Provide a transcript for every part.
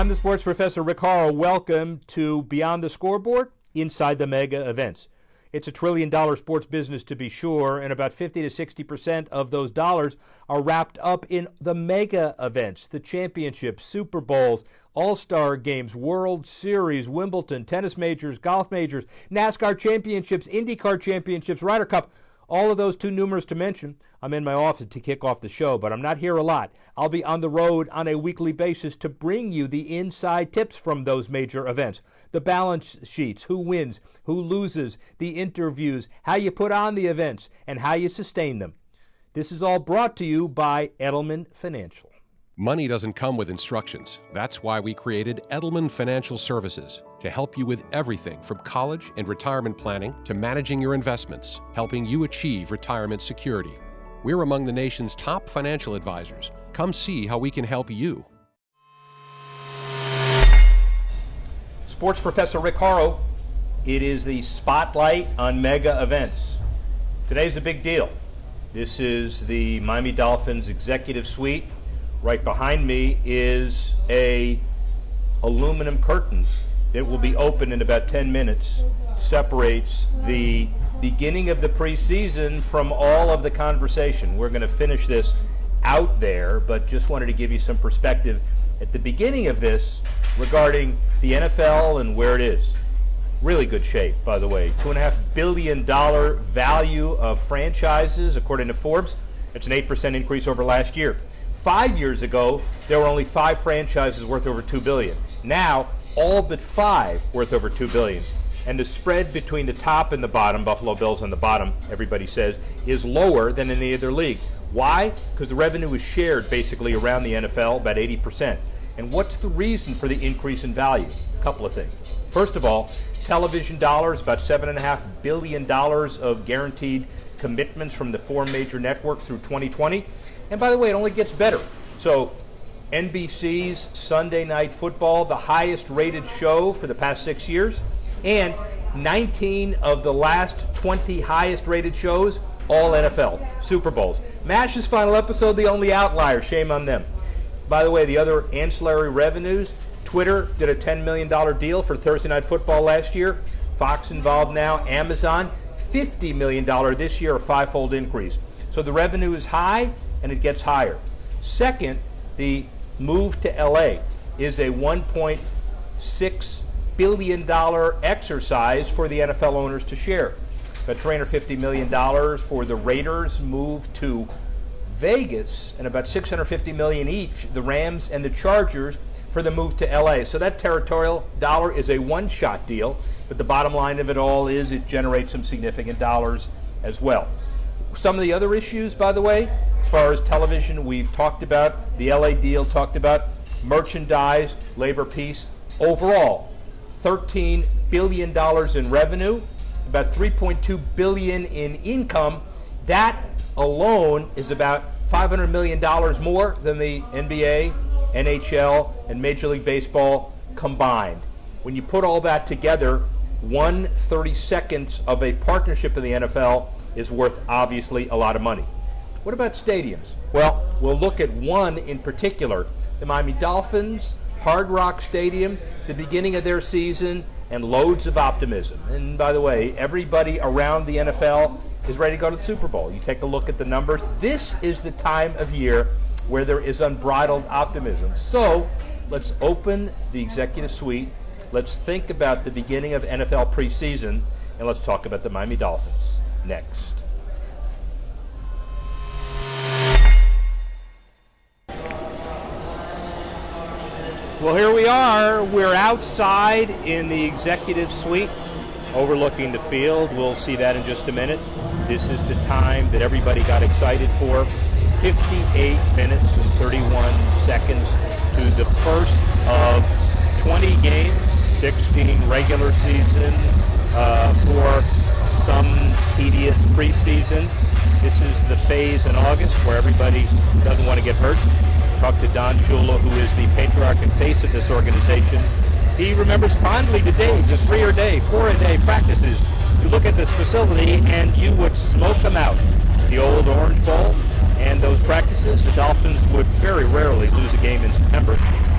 I'm the sports professor, Rick Horrow. Welcome to Beyond the Scoreboard, Inside the Mega Events. It's a trillion-dollar sports business, to be sure, and about 50 to 60% of those dollars are wrapped up in the mega events, the championships, Super Bowls, All-Star Games, World Series, Wimbledon, tennis majors, golf majors, NASCAR championships, IndyCar championships, Ryder Cup. All of those too numerous to mention. I'm in my office to kick off the show, but I'm not here a lot. I'll be on the road on a weekly basis to bring you the inside tips from those major events. The balance sheets, who wins, who loses, the interviews, how you put on the events, and how you sustain them. This is all brought to you by Edelman Financial. Money doesn't come with instructions. That's why we created Edelman Financial Services to help you with everything from college and retirement planning to managing your investments, helping you achieve retirement security. We're among the nation's top financial advisors. Come see how we can help you. Sports Professor Rick Horrow. It is the spotlight on mega events. Today's a big deal. This is the Miami Dolphins executive suite. Right behind me is a aluminum curtain that will be open in about 10 minutes. Separates the beginning of the preseason from all of the conversation. We're going to finish this out there, but just wanted to give you some perspective at the beginning of this regarding the NFL and where it is. Really good shape, by the way. $2.5 billion value of franchises, according to Forbes. It's an 8% increase over last year. 5 years ago, there were only 5 franchises worth over $2 billion. Now, all but 5 worth over $2 billion. And the spread between the top and the bottom, Buffalo Bills on the bottom, everybody says, is lower than in any other league. Why? Because the revenue is shared basically around the NFL, about 80%. And what's the reason for the increase in value? A couple of things. First of all, television dollars, about $7.5 billion of guaranteed commitments from the 4 major networks through 2020. And by the way, it only gets better. So NBC's Sunday Night Football, the highest rated show for the past 6 years, and 19 of the last 20 highest rated shows, all NFL, Super Bowls. MASH's final episode, the only outlier, shame on them. By the way, the other ancillary revenues, Twitter did a $10 million deal for Thursday Night Football last year. Fox involved now, Amazon, $50 million this year, a 5-fold increase. So the revenue is high, and it gets higher. Second, the move to LA is a $1.6 billion exercise for the NFL owners to share. About $350 million for the Raiders move to Vegas, and about $650 million each, the Rams and the Chargers, for the move to LA. So that territorial dollar is a one-shot deal, but the bottom line of it all is it generates some significant dollars as well. Some of the other issues, by the way, as far as television, we've talked about, the LA deal talked about, merchandise, labor peace. Overall, $13 billion in revenue, about $3.2 billion in income. That alone is about $500 million more than the NBA, NHL, and Major League Baseball combined. When you put all that together, 1/32 of a partnership in the NFL is worth obviously a lot of money. What about stadiums? Well, we'll look at one in particular, the Miami Dolphins, Hard Rock Stadium, the beginning of their season, and loads of optimism. And by the way, everybody around the NFL is ready to go to the Super Bowl. You take a look at the numbers. This is the time of year where there is unbridled optimism. So let's open the executive suite. Let's think about the beginning of NFL preseason, and let's talk about the Miami Dolphins next. Well, here we are. We're outside in the executive suite overlooking the field. We'll see that in just a minute. This is the time that everybody got excited for. 58 minutes and 31 seconds to the first of 20 games, 16 regular season for some tedious preseason. This is the phase in August where everybody doesn't want to get hurt. Talked to Don Shula, who is the patriarch and face of this organization. He remembers fondly the days, the 3-a-day, 4-a-day practices. You look at this facility and you would smoke them out. The old Orange Bowl And those practices, the Dolphins would very rarely lose a game in September,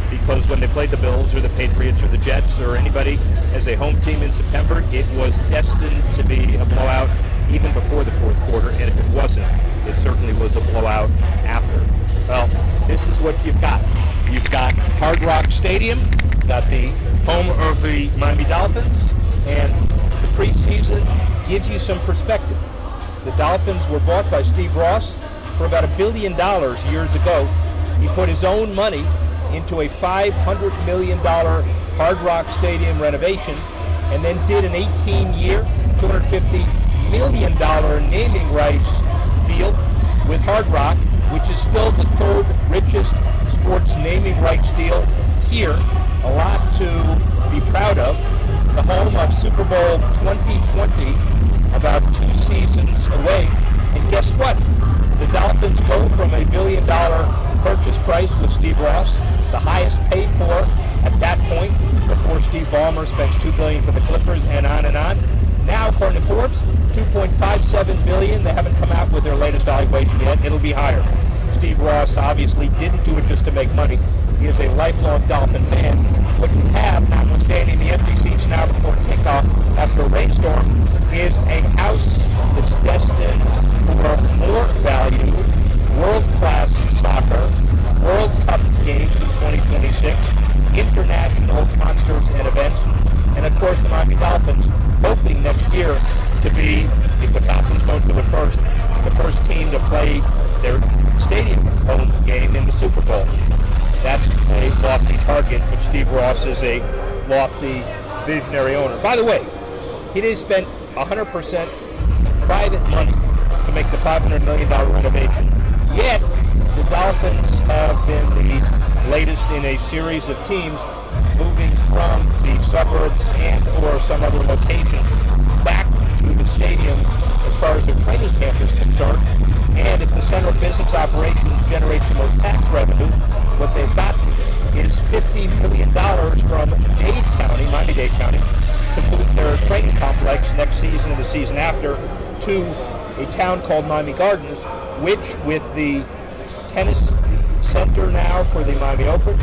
because when they played the Bills or the Patriots or the Jets or anybody as a home team in September, it was destined to be a blowout even before the fourth quarter, and if it wasn't, it certainly was a blowout after. Well, this is what you've got. You've got Hard Rock Stadium, got the home of the Miami Dolphins, and the preseason gives you some perspective. The Dolphins were bought by Steve Ross for about $1 billion years ago. He put his own money into a $500 million Hard Rock Stadium renovation, and then did an 18-year, $250 million naming rights deal with Hard Rock, which is still the third richest sports naming rights deal here. A lot to be proud of. The home of Super Bowl 2020, about 2 seasons away. And guess what? The Dolphins go from a $1 billion purchase price with Steve Ross, the highest paid for at that point, before Steve Ballmer spends $2 billion for the Clippers, and on and on. Now, according to Forbes, $2.57 billion. They haven't come out with their latest valuation yet. It'll be higher. Steve Ross obviously didn't do it just to make money. He is a lifelong Dolphin fan. What you have, notwithstanding the empty seats now before kickoff after a rainstorm, is a house that's destined for more value, world-class soccer, World Cup games in 2026, international concerts and events, and of course the Miami Dolphins hoping next year to be, if the Falcons don't do it first, the first team to play their stadium home game in the Super Bowl. That's a lofty target, but Steve Ross is a lofty, visionary owner. By the way, he didn't spend 100% private money to make the $500 million renovation. Yet, the Dolphins have been the latest in a series of teams moving from the suburbs and or some other location back to the stadium as far as their training camp is concerned. And if the center of business operations generates the most tax revenue, what they've got is $50 million from Dade County, Miami-Dade County, to move their training complex next season and the season after to a town called Miami Gardens, which, with the tennis center now for the Miami Open,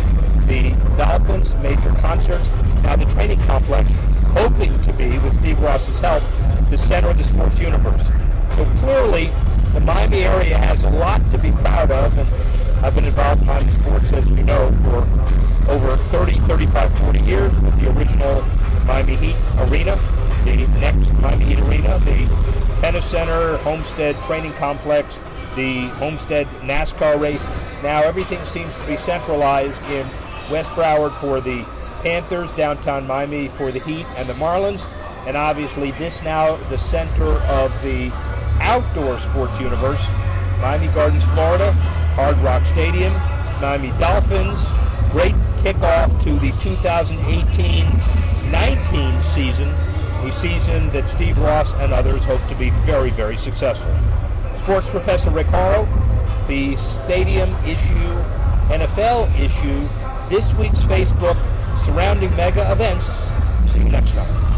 the Dolphins, major concerts, now the training complex, hoping to be, with Steve Ross's help, the center of the sports universe. So clearly, the Miami area has a lot to be proud of, and I've been involved in Miami sports, as you know, for over 30, 35, 40 years with the original Miami Heat Arena, the next Miami Heat Arena, the tennis center, Homestead training complex, the Homestead NASCAR race. Now everything seems to be centralized in West Broward for the Panthers, downtown Miami for the Heat and the Marlins, and obviously this now the center of the outdoor sports universe, Miami Gardens, Florida, Hard Rock Stadium, Miami Dolphins. Great kickoff to the 2018-19 season, a season that Steve Ross and others hope to be very, very successful. Sports Professor Rick Horrow, the stadium issue, NFL issue, this week's Facebook surrounding mega events. See you next time.